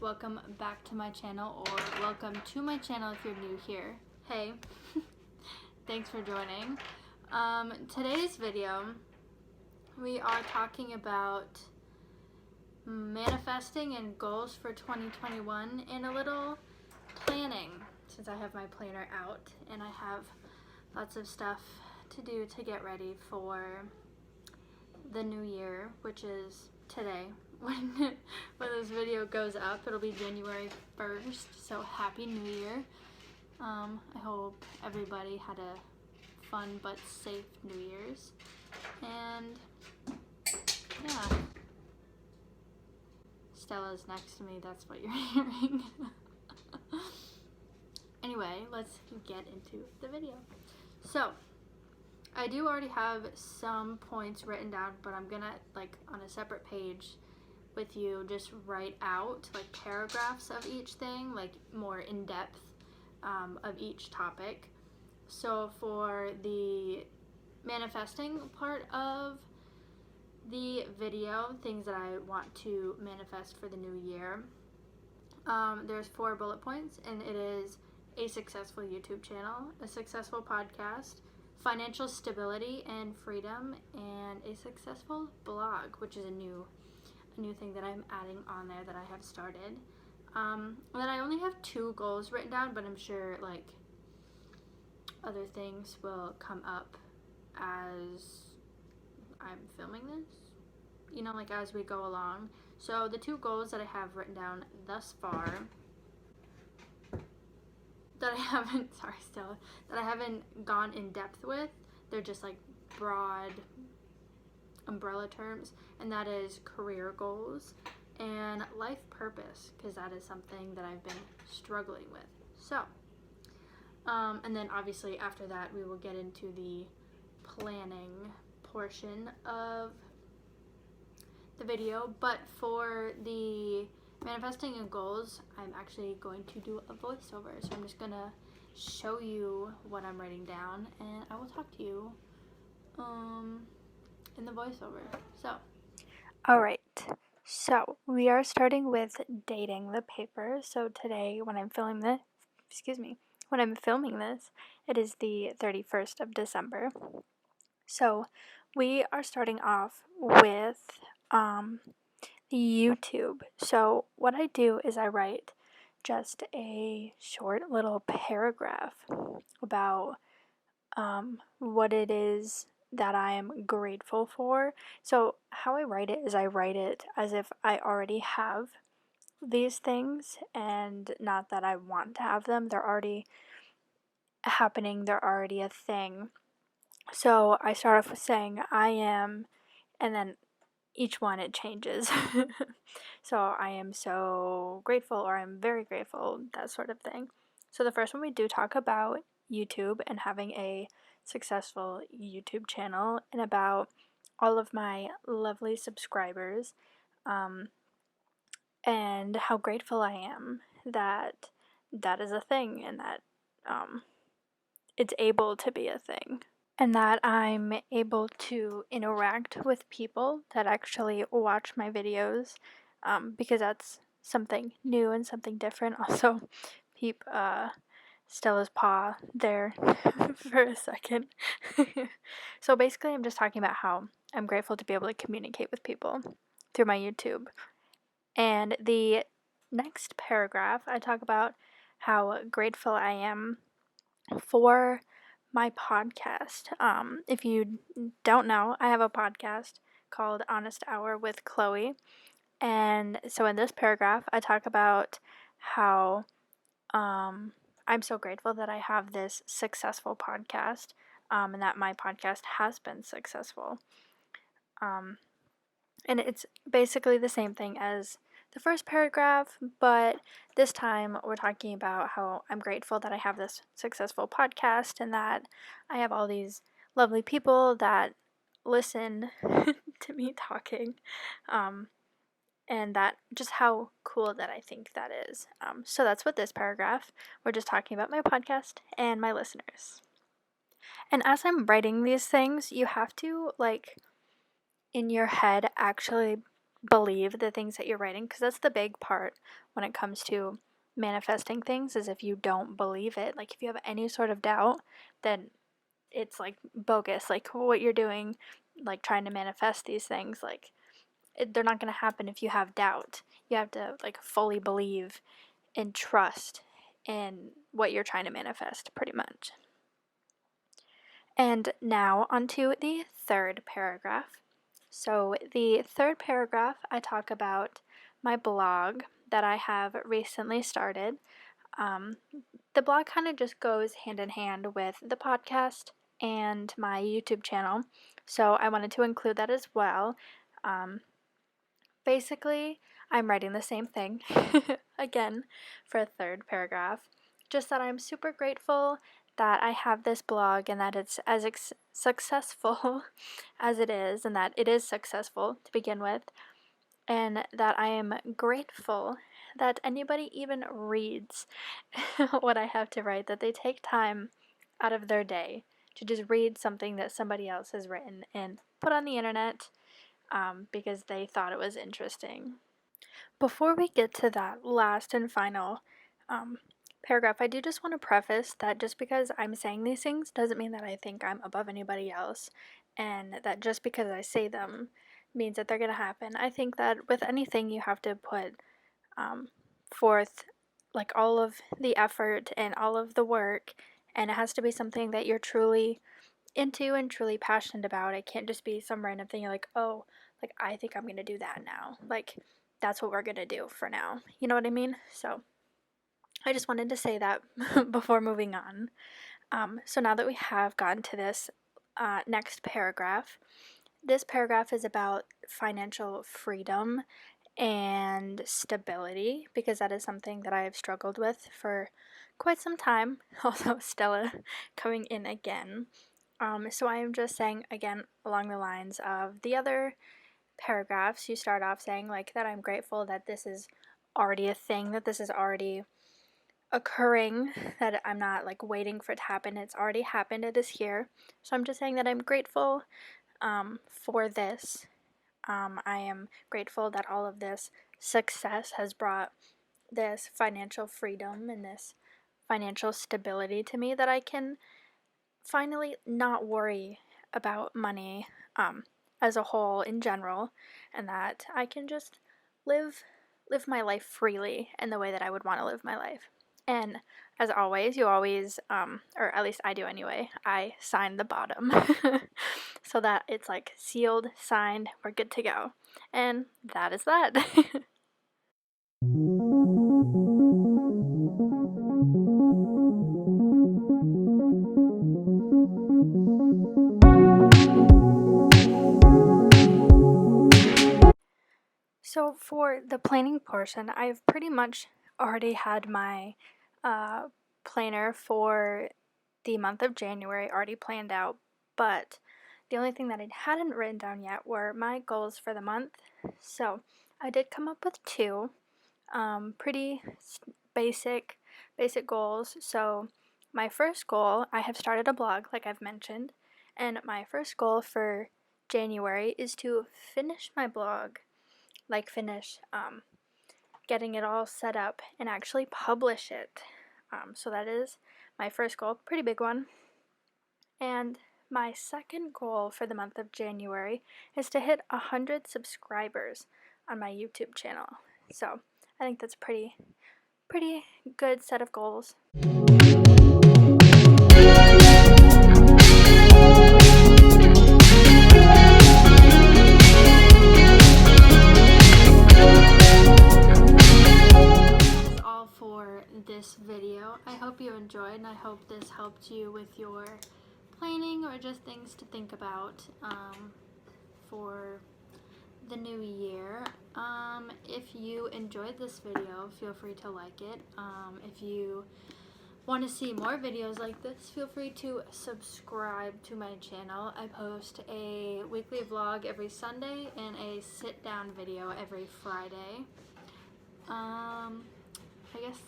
welcome back to my channel, or welcome to my channel if you're new here. Hey, thanks for joining. Today's video, we are talking about manifesting and goals for 2021 and a little planning, since I have my planner out and I have lots of stuff to do to get ready for the new year, which is today. When this video goes up, it'll be January 1st, so Happy New Year. I hope everybody had a fun but safe New Year's. And yeah, Stella's next to me, that's what you're hearing. Anyway, let's get into the video. So, I do already have some points written down, but I'm gonna, on a separate page with you, just write out paragraphs of each thing, more in depth of each topic. So for the manifesting part of the video, things that I want to manifest for the new year, there's 4 bullet points, and it is a successful YouTube channel, a successful podcast, financial stability and freedom, and a successful blog, which is a new thing that I'm adding on there that I have started. And then I only have 2 goals written down, but I'm sure other things will come up as I'm filming this, as we go along. So the 2 goals that I have written down thus far that I haven't gone in depth with, they're just broad umbrella terms, and that is career goals and life purpose, because that is something that I've been struggling with. So and then obviously after that we will get into the planning portion of the video. But for the manifesting and goals, I'm actually going to do a voiceover, so I'm just gonna show you what I'm writing down, and I will talk to you in the voiceover. So, alright, so we are starting with dating the paper. So today, when I'm filming this, it is the 31st of December. So we are starting off with YouTube. So what I do is I write just a short little paragraph about what it is that I am grateful for. So how I write it is I write it as if I already have these things, and not that I want to have them. They're already happening. They're already a thing. So I start off with saying I am, and then each one it changes. So I am so grateful, or I'm very grateful, that sort of thing. So the first one, we do talk about YouTube and having a successful YouTube channel, and about all of my lovely subscribers, and how grateful I am that that is a thing, and that it's able to be a thing, and that I'm able to interact with people that actually watch my videos, because that's something new and something different. Also, peep Stella's paw there for a second. So basically, I'm just talking about how I'm grateful to be able to communicate with people through my YouTube. And the next paragraph, I talk about how grateful I am for my podcast. If you don't know, I have a podcast called Honest Hour with Chloe. And so in this paragraph, I talk about how I'm so grateful that I have this successful podcast, and that my podcast has been successful. And it's basically the same thing as the first paragraph, but this time we're talking about how I'm grateful that I have this successful podcast, and that I have all these lovely people that listen to me talking, and that just how cool that I think that is. So that's what this paragraph, we're just talking about my podcast and my listeners. And as I'm writing these things, you have to, in your head, actually believe the things that you're writing, because that's the big part when it comes to manifesting things, is if you don't believe it. Like, if you have any sort of doubt, then it's like bogus. Like, what you're doing, like trying to manifest these things, like they're not going to happen if you have doubt. You have to like fully believe and trust in what you're trying to manifest, pretty much. And now onto the third paragraph. So the third paragraph, I talk about my blog that I have recently started. The blog kind of just goes hand in hand with the podcast and my YouTube channel, so I wanted to include that as well. Basically, I'm writing the same thing again for a third paragraph, just that I'm super grateful that I have this blog and that it's as successful as it is, and that it is successful to begin with, and that I am grateful that anybody even reads what I have to write, that they take time out of their day to just read something that somebody else has written and put on the internet because they thought it was interesting. Before we get to that last and final paragraph, I do just want to preface that just because I'm saying these things doesn't mean that I think I'm above anybody else, and that just because I say them means that they're going to happen. I think that with anything, you have to put forth like all of the effort and all of the work, and it has to be something that you're truly into and truly passionate about. It can't just be some random thing you're like, oh, like I think I'm gonna do that now. Like that's what we're gonna do for now. You know what I mean? So I just wanted to say that before moving on. So now that we have gotten to this next paragraph, this paragraph is about financial freedom and stability, because that is something that I have struggled with for quite some time. Also, Stella coming in again. So I am just saying again along the lines of the other paragraphs. You start off saying like that I'm grateful that this is already a thing, that this is already occurring, that I'm not like waiting for it to happen. It's already happened. It is here. So I'm just saying that I'm grateful for this. I am grateful that all of this success has brought this financial freedom and this financial stability to me, that I can finally not worry about money as a whole in general, and that I can just live my life freely in the way that I would want to live my life. And as always, you always, or at least I do anyway, I sign the bottom so that it's like sealed, signed, we're good to go. And that is that. So for the planning portion, I've pretty much already had my planner for the month of January already planned out, but the only thing that I hadn't written down yet were my goals for the month. So I did come up with two pretty basic goals. So my first goal, I have started a blog like I've mentioned, and my first goal for January is to finish my blog, like finish getting it all set up and actually publish it. So that is my first goal, pretty big one. And my second goal for the month of January is to hit 100 subscribers on my YouTube channel. So I think that's pretty good set of goals. That's all for this video. I hope you enjoyed, and I hope this helped you with your planning or just things to think about for the new year. If you enjoyed this video, feel free to like it. If you want to see more videos like this, feel free to subscribe to my channel. I post a weekly vlog every Sunday and a sit down video every Friday. I guess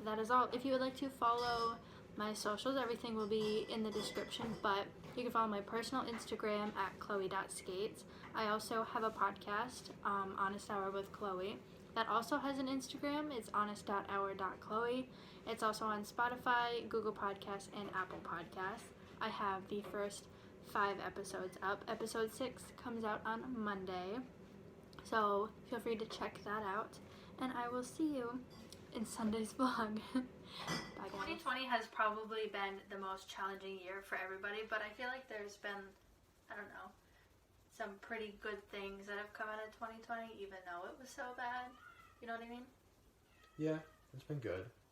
that is all. If you would like to follow My socials, everything will be in the description, but you can follow my personal Instagram at chloe.skates. I also have a podcast, Honest Hour with Chloe, that also has an Instagram. It's honest.hour.chloe. It's also on Spotify, Google Podcasts, and Apple Podcasts. I have the first 5 episodes up. Episode 6 comes out on Monday, so feel free to check that out, and I will see you in Sunday's vlog. Bye, guys. 2020 has probably been the most challenging year for everybody, but I feel like there's been, I don't know, some pretty good things that have come out of 2020, even though it was so bad. You know what I mean? Yeah, it's been good.